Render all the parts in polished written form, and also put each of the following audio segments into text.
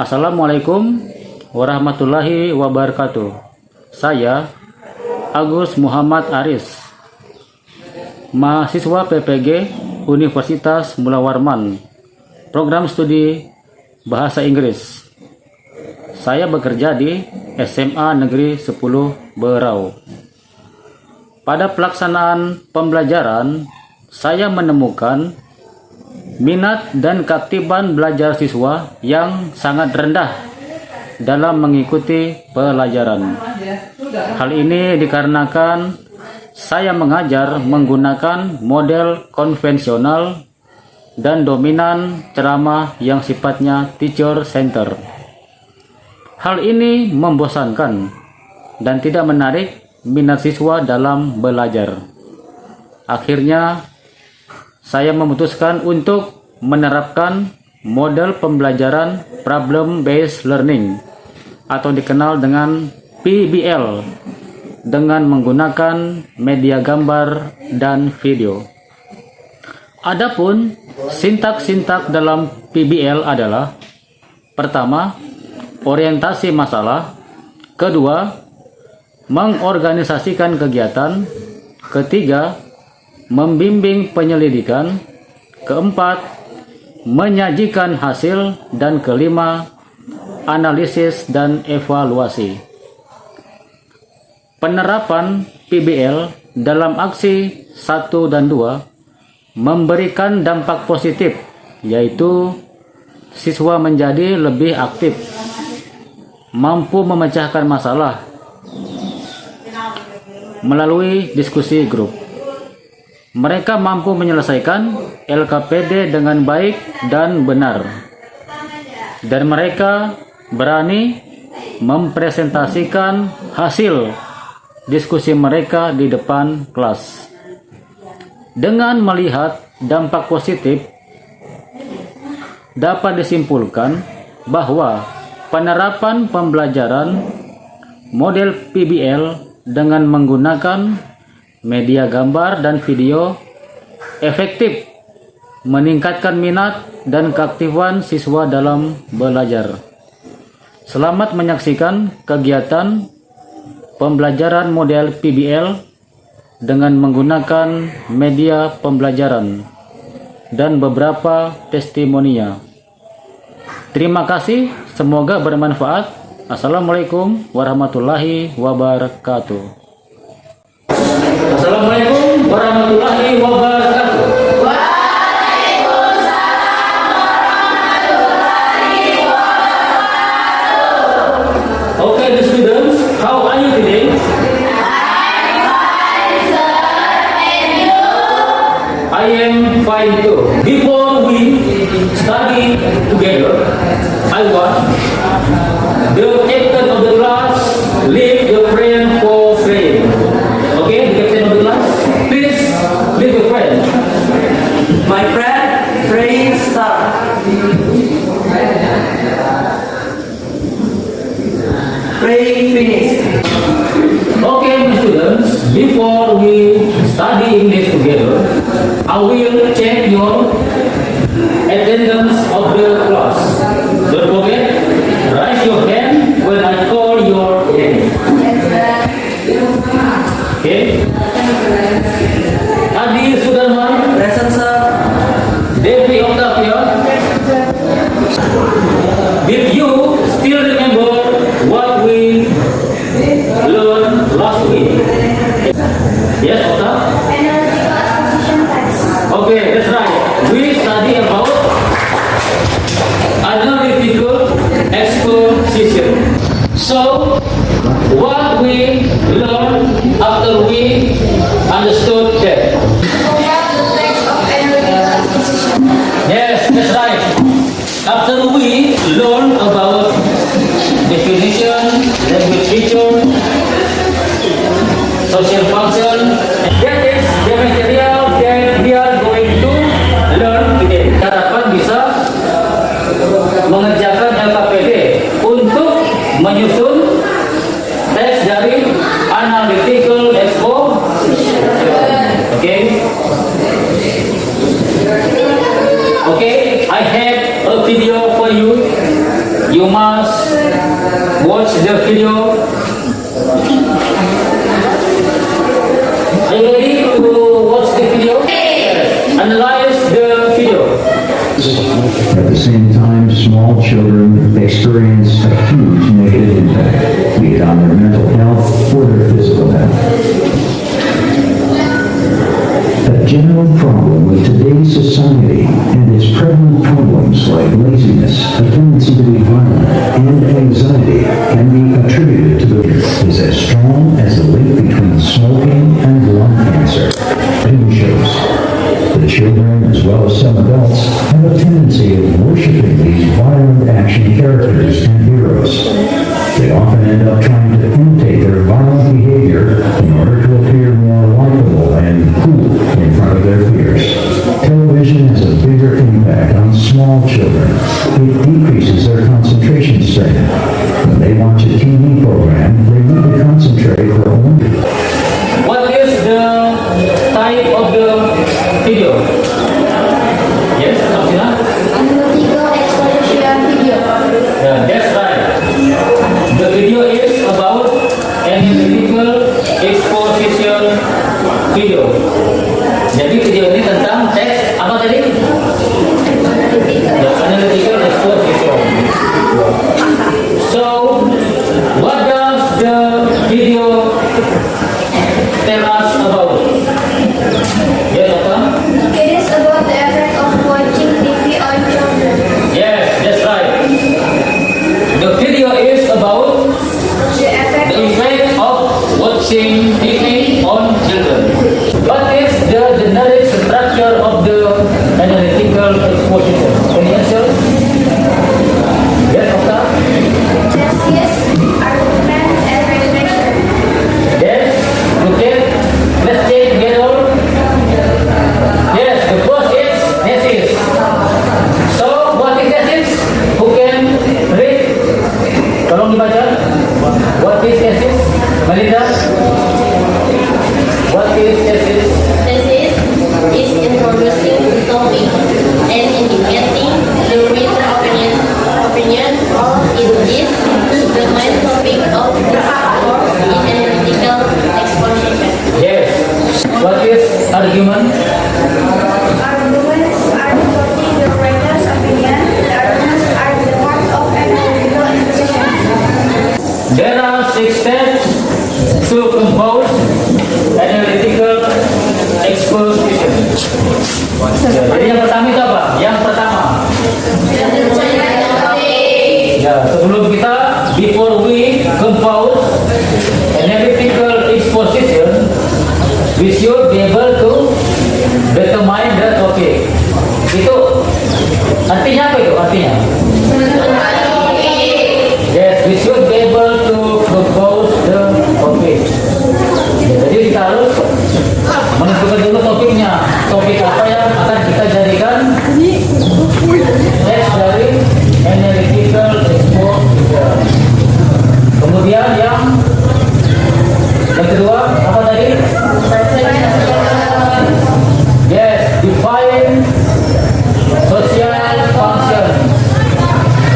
Assalamualaikum warahmatullahi wabarakatuh. Saya Agus Muhammad Aris, mahasiswa PPG Universitas Mula Warman, program studi Bahasa Inggris. Saya bekerja di SMA Negeri 10 Berau. Pada pelaksanaan pembelajaran, saya menemukan minat dan keaktifan belajar siswa yang sangat rendah dalam mengikuti pelajaran. Hal ini dikarenakan saya mengajar menggunakan model konvensional dan dominan ceramah yang sifatnya teacher center. Hal ini membosankan dan tidak menarik minat siswa dalam belajar. Akhirnya, saya memutuskan untuk menerapkan model pembelajaran problem based learning atau dikenal dengan PBL dengan menggunakan media gambar dan video. Adapun sintak-sintak dalam PBL adalah: pertama, orientasi masalah; kedua, mengorganisasikan kegiatan; ketiga, membimbing penyelidikan; keempat, menyajikan hasil; dan kelima, analisis dan evaluasi. Penerapan PBL dalam aksi 1 dan 2 memberikan dampak positif, yaitu siswa menjadi lebih aktif, mampu memecahkan masalah melalui diskusi grup. Mereka mampu menyelesaikan LKPD dengan baik dan benar, dan mereka berani mempresentasikan hasil diskusi mereka di depan kelas. Dengan melihat dampak positif, dapat disimpulkan bahwa penerapan pembelajaran model PBL dengan menggunakan media gambar dan video efektif meningkatkan minat dan keaktifan siswa dalam belajar. Selamat menyaksikan kegiatan pembelajaran model PBL dengan menggunakan media pembelajaran dan beberapa testimoninya. Terima kasih, semoga bermanfaat. Assalamualaikum warahmatullahi wabarakatuh. Assalamualaikum warahmatullahi wabarakatuh. Okay, the students, how are you today? I am fine too. Before we study together, I want the captain of the class lead the friend for praying. Okay, the captain of the class, please lead the friend. My friend, praying start. Praying finish. Okay, my students, before we study English together, I will check your attendance of the class. Don't forget, raise your hand when I call your name. Okay? Adi Sudarman, Present, sir. Devi Octavia, did you still remember what we learned last week? Yes, Octa? Okay, that's right. We study about analytical exposition. So, what we learned after we understood that? Yes, that's right. After we learn about definition, language feature, social function, that is the material that we are going to learn today. Harapan bisa mengerjakan LKPD untuk menyusun teks dari analytical exposition. Okay? Okay, I have a video for you. You must the video. Are you ready to watch the video? Analyze the video. At the same time, small children experience a huge negative impact, be it on their mental health or their physical health. A general problem with today's society and its prevalent problems like laziness, a tendency to be violent, and anxiety can be attributed to the is as strong as the link between smoking and lung cancer. It shows. The children, as well as some adults, have a tendency of worshiping these violent action characters and heroes. They often end up trying to imitate their violent behavior in order to appear more likable and cool in front of their peers. Television has a bigger impact on small children. It decreases their concentration strength. When they watch a TV program, they need to concentrate for only What is the type of the video? Yes, Absina? Analytical exposition video. Yeah, that's right. The video is about analytical exposition video. Jadi video ini tentang teks apa tadi? Ya, analytical exposition. So, what does the video tell us about? Yes, apa? It is about the effect of watching TV on children. Yes, that's right. The video is about The effect the effect of watching TV on children. What is the generic structure of the analytical exposition? Any answer? Yes, Okta? thesis, argument, and reflection. Yes? Okay. Let's take together. Yes, the first is thesis. So, what is thesis? Who can read? Tolong dibaca. What is thesis? Melinda? What is thesis? Thesis is introducing the topic and indicating the reader opinion of it is the main topic of this course in analytical exposition. Yes. What is argument? Arguments are supporting the writer's opinion. The arguments are the part of analytical exposition. There are 6 steps to compose analytical exposition. Jadi yang pertama itu apa? Yang pertama. Ya, sebelum kita, before we compose analytical exposition, we should be able to determine the topic. Itu artinya apa itu? Artinya? Yes, we should be able to compose the topic. Jadi kita harus menentukan dulu topiknya. Topik apa yang akan kita jadikan teks dari analytical exposition. Kemudian yang kedua apa tadi? Yes, define social function.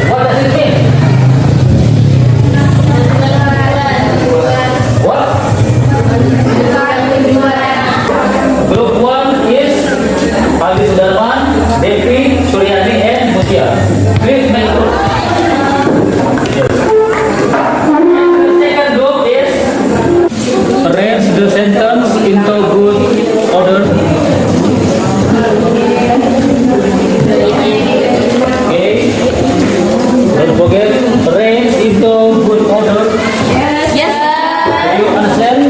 What does it mean? What? Group 1 is Adi Sudarman, Devi, Suryani, and Mutia. Please make group. Yes. The second group is arrange the sentence into good order. Okay. Don't forget, arrange into good order. Do you understand?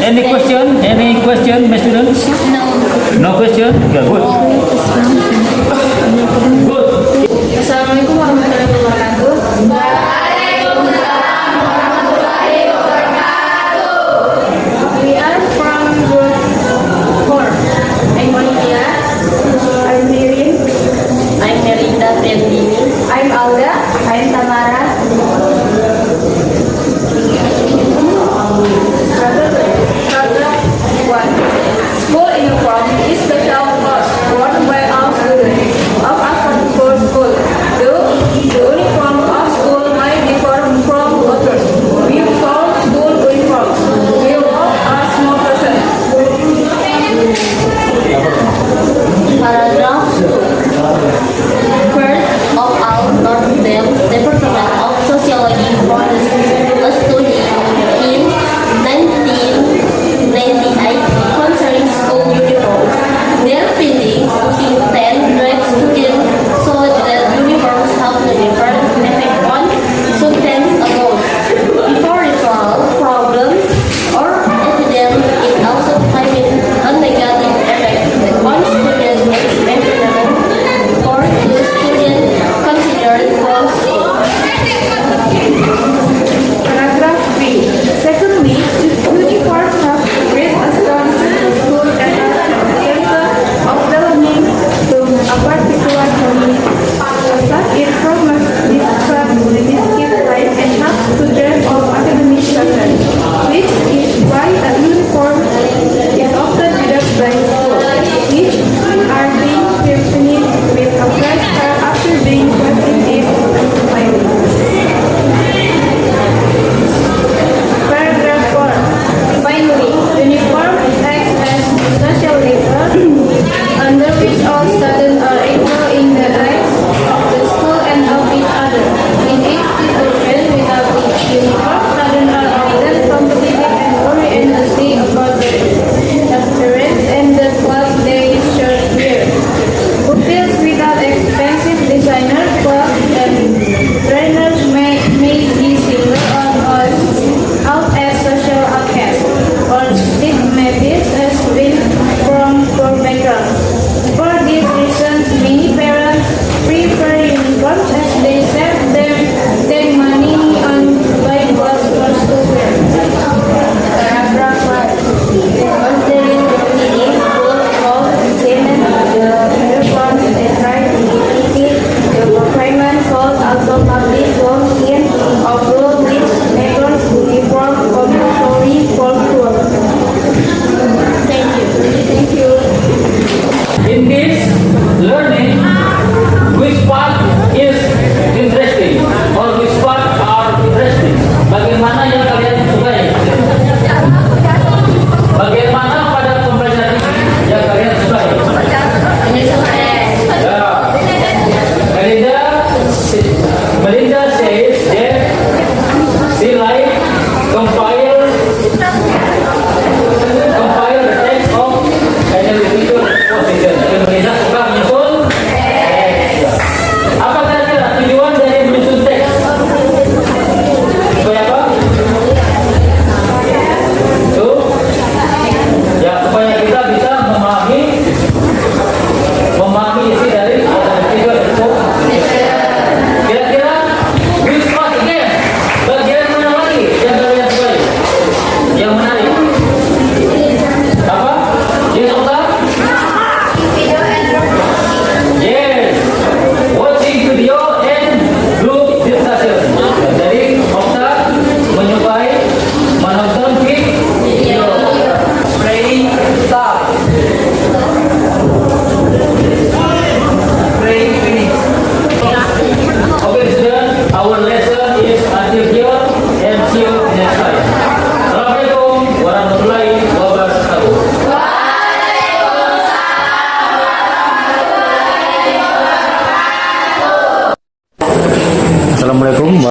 Any question? Any question, my students? No question? Yeah, good. Good. Assalamualaikum warahmatullahi wabarakatuh. We are from group 4. I'm Monica. I'm Mirin. I'm Melinda Prendini. I'm Alda. I'm Tamara. School uniform is special clothes worn by all students of Oxford School. Do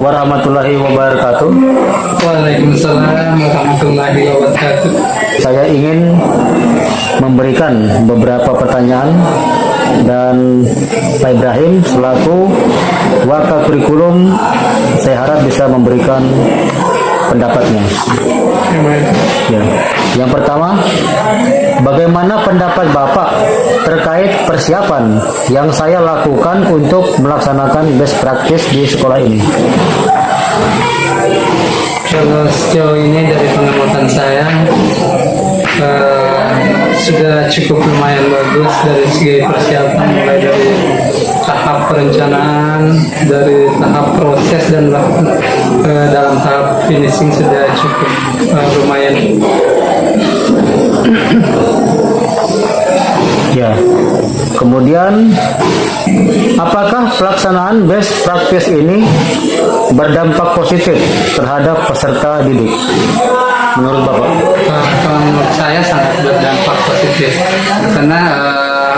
warahmatullahi wabarakatuh. Waalaikumsalam warahmatullahi wabarakatuh. Saya ingin memberikan beberapa pertanyaan dan Pak Ibrahim selaku Wakakurikulum saya harap bisa memberikan pendapatnya. Ya. Yang pertama, bagaimana pendapat Bapak terkait persiapan yang saya lakukan untuk melaksanakan best practice di sekolah ini? Kalau sejauh ini dari pengamatan saya sudah cukup lumayan bagus dari segi persiapan, mulai dari tahap perencanaan, dari tahap proses dan dalam tahap finishing sudah cukup lumayan. Ya. Kemudian, apakah pelaksanaan best practice ini berdampak positif terhadap peserta didik? Menurut Bapak? Kalau menurut saya sangat berdampak positif karena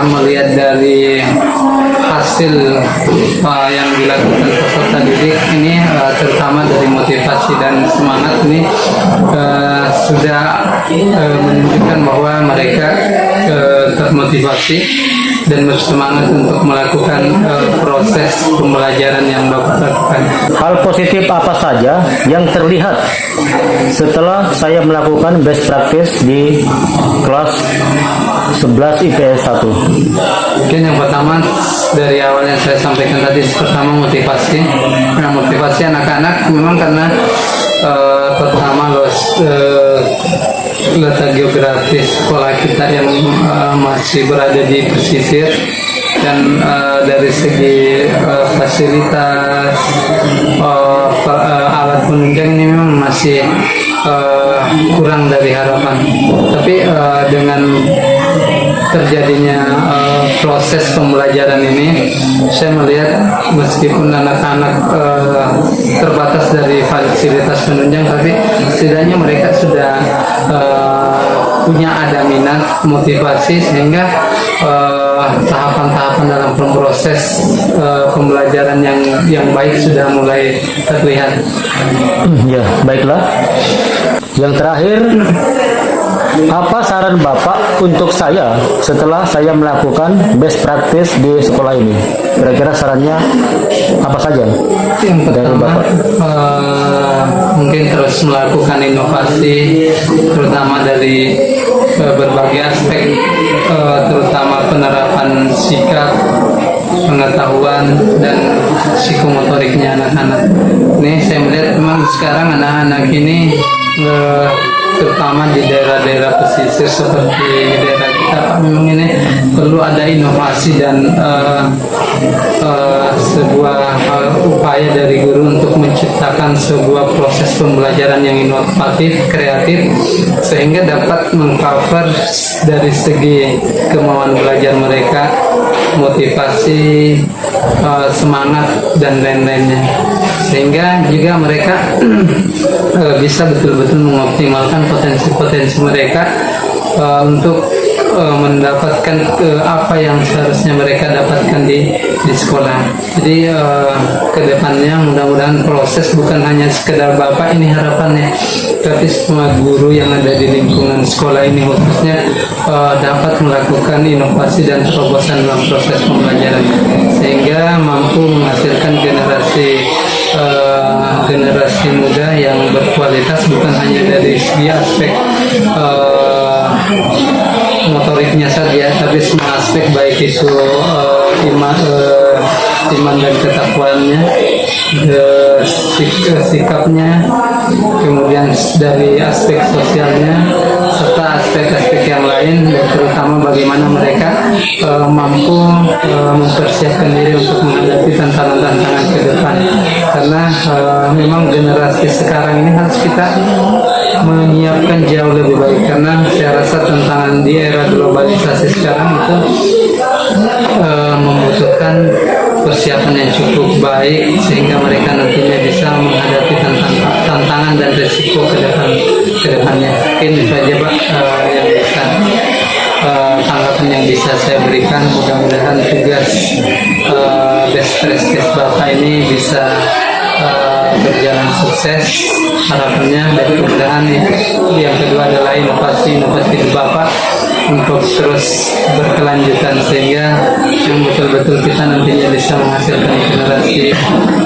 melihat dari hasil yang dilakukan peserta didik ini, terutama dari motivasi dan semangat ini sudah menunjukkan bahwa mereka termotivasi dan bersemangat untuk melakukan proses pembelajaran yang Bapak lakukan. Hal positif apa saja yang terlihat setelah saya melakukan best practice di kelas 11 IPS 1? Mungkin yang pertama dari awal yang saya sampaikan tadi, pertama motivasi. Nah, motivasi anak-anak memang karena pertama letak geografis sekolah kita yang masih berada di pesisir, dan dari segi fasilitas alat penunjang ini memang masih kurang dari harapan. Tapi dengan terjadinya proses pembelajaran ini, saya melihat meskipun anak-anak terbatas dari fasilitas penunjang, tapi setidaknya mereka sudah punya ada minat, motivasi, sehingga tahapan-tahapan dalam proses pembelajaran yang baik sudah mulai terlihat. Ya, baiklah. Yang terakhir, apa saran Bapak untuk saya setelah saya melakukan best practice di sekolah ini? Kira-kira sarannya apa saja? Yang dari pertama, Bapak? mungkin terus melakukan inovasi, terutama dari berbagai aspek, terutama penerapan sikap, pengetahuan, dan psikomotoriknya anak-anak. Ini saya melihat memang sekarang anak-anak ini terutama di daerah-daerah pesisir seperti daerah kita, memang ini perlu ada inovasi dan sebuah upaya dari guru untuk menciptakan sebuah proses pembelajaran yang inovatif, kreatif, sehingga dapat mengcover dari segi kemauan belajar mereka, motivasi, semangat, dan lain-lainnya, sehingga juga mereka bisa betul-betul mengoptimalkan potensi-potensi mereka untuk mendapatkan apa yang seharusnya mereka dapatkan di sekolah. Jadi kedepannya mudah-mudahan proses bukan hanya sekedar Bapak ini harapannya, tapi semua guru yang ada di lingkungan sekolah ini khususnya dapat melakukan inovasi dan terobosan dalam proses pembelajaran, sehingga mampu menghasilkan generasi muda yang berkualitas, bukan hanya dari segi aspek motoriknya saja, tapi semua aspek, baik itu iman dan ketakwaannya, sikapnya, kemudian dari aspek sosialnya, serta aspek-aspek yang lain, dan terutama bagaimana mereka mampu mempersiapkan diri untuk menghadapi tantangan-tantangan ke depan. Karena memang generasi sekarang ini harus kita menyiapkan jauh lebih baik, karena saya rasa tantangan di era globalisasi sekarang itu membutuhkan persiapan yang cukup baik, sehingga mereka nantinya bisa menghadapi tantangan dan risiko ke depannya. Ini saja Pak yang bisa tanggapan yang bisa saya berikan. Mudah-mudahan tugas best practice Bapak ini bisa berjalan sukses. Harapannya dan mudah-mudahan yang kedua adalah inovasi Bapak untuk terus berkelanjutan sehingga yang betul-betul kita nantinya bisa menghasilkan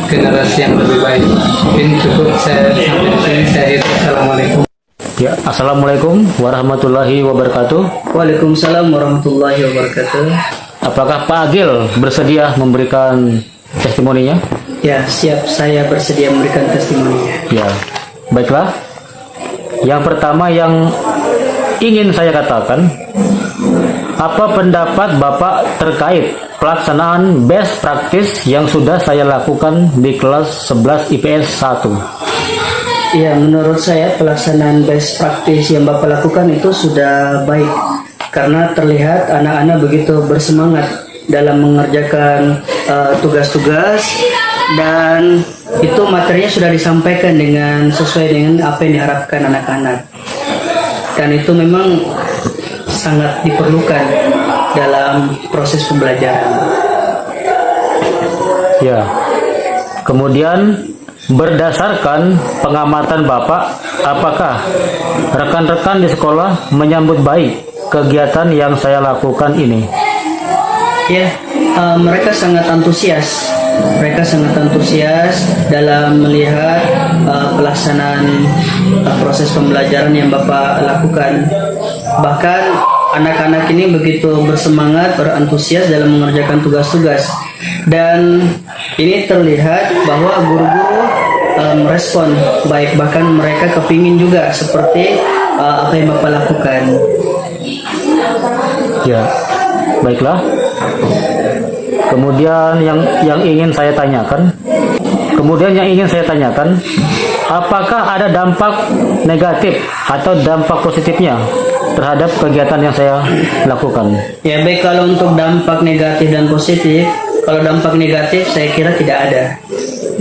generasi yang lebih baik. Mungkin cukup saya sampai di sini. Saya akhiri. Assalamualaikum. Ya, Assalamualaikum warahmatullahi wabarakatuh. Waalaikumsalam warahmatullahi wabarakatuh. Apakah Pak Agil bersedia memberikan testimoninya? Ya, siap. Saya bersedia memberikan testimoninya. Ya, baiklah. Yang pertama yang ingin saya katakan, apa pendapat Bapak terkait pelaksanaan best practice yang sudah saya lakukan di kelas 11 IPS 1? Ya, menurut saya pelaksanaan best practice yang Bapak lakukan itu sudah baik. Karena terlihat anak-anak begitu bersemangat dalam mengerjakan tugas-tugas, dan itu materinya sudah disampaikan dengan sesuai dengan apa yang diharapkan anak-anak. Dan itu memang sangat diperlukan dalam proses pembelajaran. Ya. Kemudian berdasarkan pengamatan Bapak, apakah rekan-rekan di sekolah menyambut baik kegiatan yang saya lakukan ini? Ya, mereka sangat antusias. Mereka sangat antusias dalam melihat pelaksanaan proses pembelajaran yang Bapak lakukan. Bahkan anak-anak ini begitu bersemangat, berantusias dalam mengerjakan tugas-tugas. Dan ini terlihat bahwa guru-guru merespon baik, bahkan mereka kepingin juga seperti apa yang Bapak lakukan. Ya, baiklah. Kemudian yang ingin saya tanyakan, apakah ada dampak negatif atau dampak positifnya terhadap kegiatan yang saya lakukan? Ya, baik, kalau untuk dampak negatif dan positif, kalau dampak negatif saya kira tidak ada.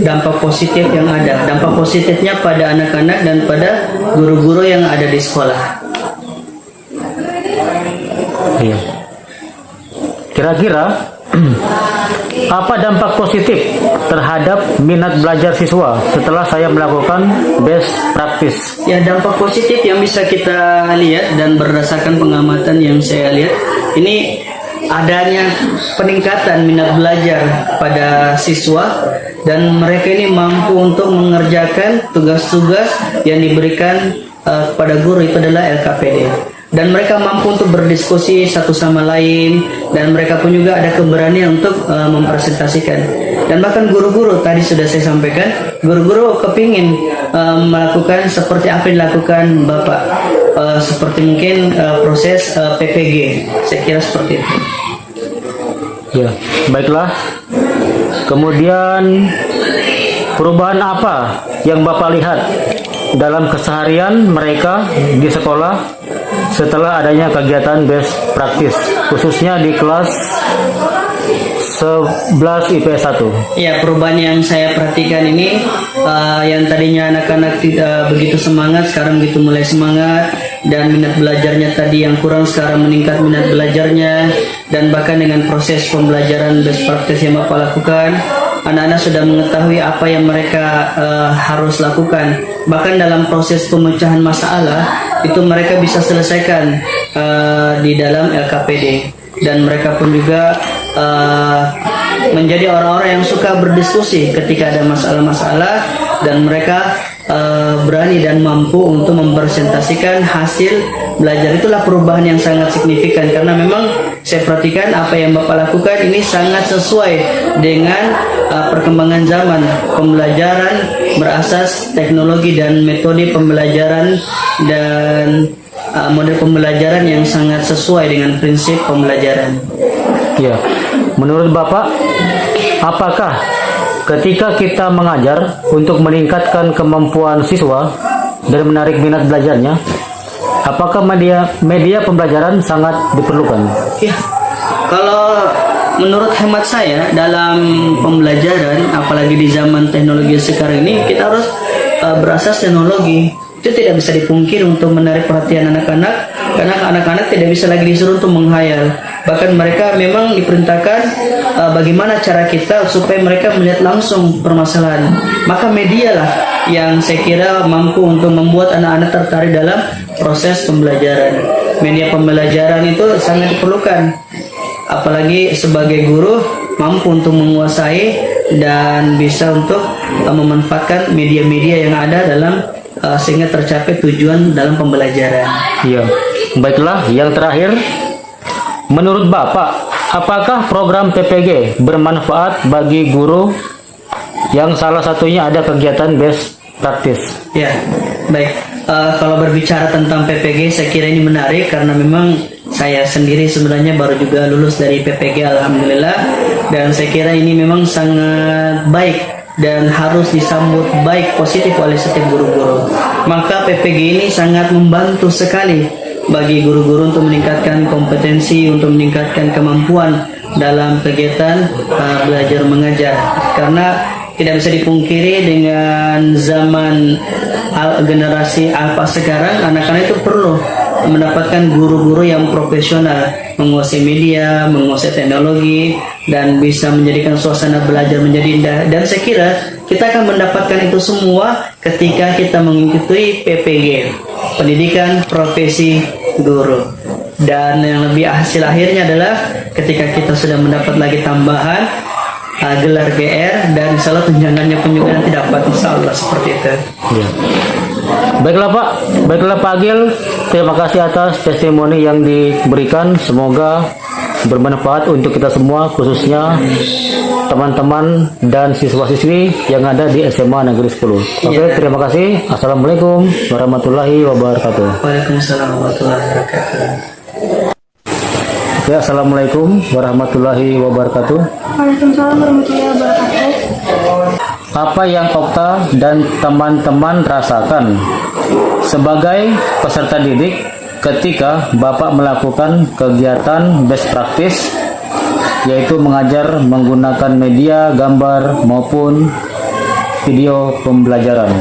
Dampak positif yang ada, dampak positifnya pada anak-anak dan pada guru-guru yang ada di sekolah. Iya. Kira-kira apa dampak positif terhadap minat belajar siswa setelah saya melakukan best practice? Ya, dampak positif yang bisa kita lihat dan berdasarkan pengamatan yang saya lihat, ini adanya peningkatan minat belajar pada siswa, dan mereka ini mampu untuk mengerjakan tugas-tugas yang diberikan kepada guru, itu adalah LKPD. Dan mereka mampu untuk berdiskusi satu sama lain, dan mereka pun juga ada keberanian untuk mempresentasikan. Dan bahkan guru-guru, tadi sudah saya sampaikan, guru-guru kepingin melakukan seperti apa yang dilakukan Bapak, seperti mungkin proses PPG, saya kira seperti itu. Ya, baiklah. Kemudian perubahan apa yang Bapak lihat dalam keseharian mereka di sekolah setelah adanya kegiatan best practice, khususnya di kelas 11 IPS 1? Ya, perubahan yang saya perhatikan ini, yang tadinya anak-anak tidak begitu semangat, sekarang begitu mulai semangat, dan minat belajarnya tadi yang kurang sekarang meningkat minat belajarnya. Dan bahkan dengan proses pembelajaran best practice yang Bapak lakukan, anak-anak sudah mengetahui apa yang mereka harus lakukan. Bahkan dalam proses pemecahan masalah itu mereka bisa selesaikan di dalam LKPD, dan mereka pun juga menjadi orang-orang yang suka berdiskusi ketika ada masalah-masalah, dan mereka berani dan mampu untuk mempresentasikan hasil belajar. Itulah perubahan yang sangat signifikan, karena memang saya perhatikan apa yang Bapak lakukan ini sangat sesuai dengan perkembangan zaman. Pembelajaran berasas teknologi dan metode pembelajaran dan model pembelajaran yang sangat sesuai dengan prinsip pembelajaran. Ya, menurut Bapak, apakah ketika kita mengajar untuk meningkatkan kemampuan siswa dan menarik minat belajarnya, apakah media pembelajaran sangat diperlukan? Ya, kalau menurut hemat saya dalam pembelajaran, apalagi di zaman teknologi sekarang ini, kita harus berasas teknologi. itu tidak bisa dipungkiri untuk menarik perhatian anak-anak, karena anak-anak tidak bisa lagi disuruh untuk menghayal. Bahkan mereka memang diperintahkan bagaimana cara kita supaya mereka melihat langsung permasalahan. Maka media lah yang saya kira mampu untuk membuat anak-anak tertarik dalam proses pembelajaran. Media pembelajaran itu sangat diperlukan, apalagi sebagai guru mampu untuk menguasai dan bisa untuk memanfaatkan media-media yang ada dalam sehingga tercapai tujuan dalam pembelajaran. Iya. Baiklah, yang terakhir, menurut Bapak, apakah program PPG bermanfaat bagi guru yang salah satunya ada kegiatan best practice? Ya, baik. Kalau berbicara tentang PPG, saya kira ini menarik karena memang saya sendiri sebenarnya baru juga lulus dari PPG, alhamdulillah, dan saya kira ini memang sangat baik dan harus disambut baik positif oleh setiap guru-guru. Maka PPG ini sangat membantu sekali bagi guru-guru untuk meningkatkan kompetensi, untuk meningkatkan kemampuan dalam kegiatan belajar mengajar. Karena tidak bisa dipungkiri dengan zaman generasi alpha sekarang, anak-anak itu perlu mendapatkan guru-guru yang profesional, menguasai media, menguasai teknologi, dan bisa menjadikan suasana belajar menjadi indah. Dan saya kira kita akan mendapatkan itu semua ketika kita mengikuti PPG, pendidikan profesi guru. Dan yang lebih hasil akhirnya adalah ketika kita sudah mendapat lagi tambahan gelar GR, dan insya Allah tunjangannya pun juga nanti dapat, insya Allah seperti itu. Ya. Baiklah Pak Agil, terima kasih atas testimoni yang diberikan. Semoga bermanfaat untuk kita semua, khususnya teman-teman dan siswa-siswi yang ada di SMA Negeri 10. Oke, terima kasih. Assalamualaikum warahmatullahi wabarakatuh. Waalaikumsalam warahmatullahi wabarakatuh. Ya, assalamualaikum warahmatullahi wabarakatuh. Waalaikumsalam warahmatullahi wabarakatuh. Apa yang Okta dan teman-teman rasakan sebagai peserta didik ketika Bapak melakukan kegiatan best practice, yaitu mengajar menggunakan media gambar maupun video pembelajaran?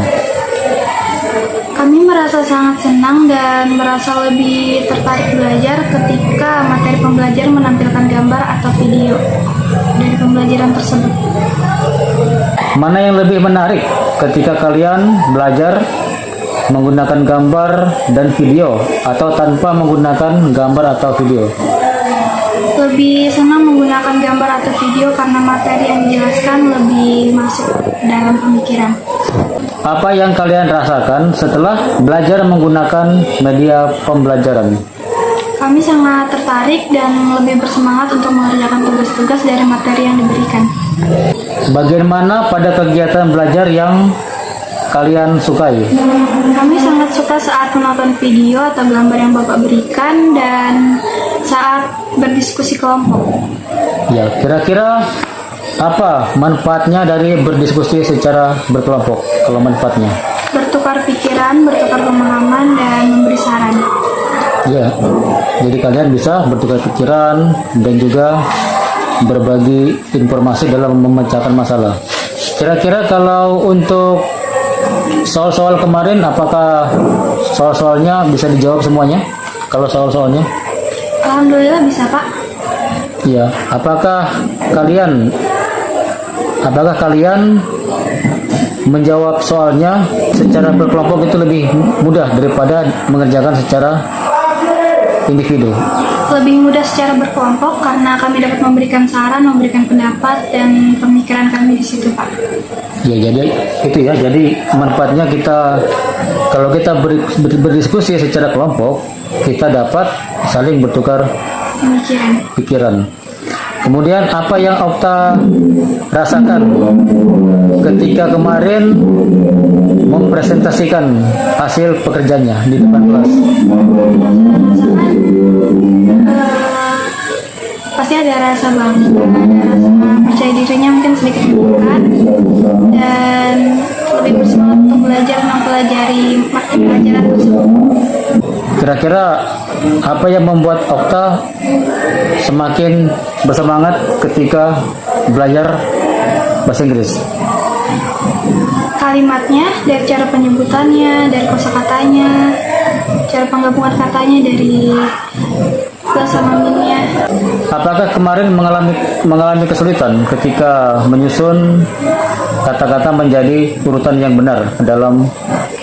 Kami merasa sangat senang dan merasa lebih tertarik belajar ketika materi pembelajaran menampilkan gambar atau video dari pembelajaran tersebut. Mana yang lebih menarik ketika kalian belajar menggunakan gambar dan video atau tanpa menggunakan gambar atau video? Lebih senang menggunakan gambar atau video karena materi yang dijelaskan lebih masuk dalam pemikiran. Apa yang kalian rasakan setelah belajar menggunakan media pembelajaran? Kami sangat tertarik dan lebih bersemangat untuk mengerjakan tugas-tugas dari materi yang diberikan. Bagaimana pada kegiatan belajar yang kalian sukai? Kami sangat suka saat menonton video atau gambar yang Bapak berikan dan saat berdiskusi kelompok. Ya, kira-kira apa manfaatnya dari berdiskusi secara berkelompok? Kalau manfaatnya? Bertukar pikiran, bertukar pemahaman, dan memberi saran. Ya, jadi kalian bisa bertukar pikiran dan juga berbagi informasi dalam memecahkan masalah. Kira-kira kalau untuk soal-soal kemarin, apakah soal-soalnya bisa dijawab semuanya? Kalau soal-soalnya? Alhamdulillah bisa, Pak. Ya, apakah kalian menjawab soalnya secara berkelompok itu lebih mudah daripada mengerjakan secara individu? Lebih mudah secara berkelompok karena kami dapat memberikan saran, memberikan pendapat, dan pemikiran kami di situ, Pak. Ya, jadi itu ya. Jadi manfaatnya kalau kita berdiskusi secara kelompok, kita dapat saling bertukar pikiran. Kemudian apa yang Okta rasakan ketika kemarin mempresentasikan hasil pekerjaannya di depan kelas? Pasti ada rasa bangga, ada rasa percaya dirinya mungkin sedikit meningkat, dan lebih bersemangat untuk belajar mempelajari pelajaran tersebut. Kira-kira apa yang membuat Okta semakin bersemangat ketika belajar bahasa Inggris? kalimatnya, dari cara penyebutannya, dari kosakatanya, cara penggabungan katanya, dari plus sama minnya. Apakah kemarin mengalami kesulitan ketika menyusun kata-kata menjadi urutan yang benar dalam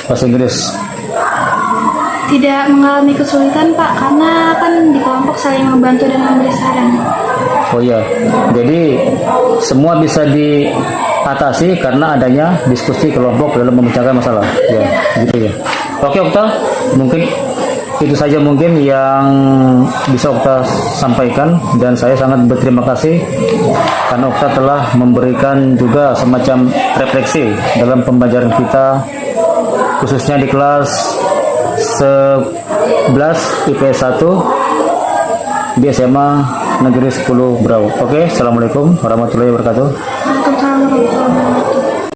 bahasa Inggris? Tidak mengalami kesulitan Pak, karena kan di kelompok saling membantu dan memberi saran. Oh ya, jadi semua bisa diatasi karena adanya diskusi kelompok dalam memecahkan masalah. Ya, gitu ya. Oke Okta, mungkin itu saja mungkin yang bisa Okta sampaikan, dan saya sangat berterima kasih karena Okta telah memberikan juga semacam refleksi dalam pembelajaran kita, khususnya di kelas 11 IPS 1 di SMA Negeri 10 Berau. Oke, Assalamualaikum warahmatullahi wabarakatuh. Waalaikumsalam warahmatullahi wabarakatuh.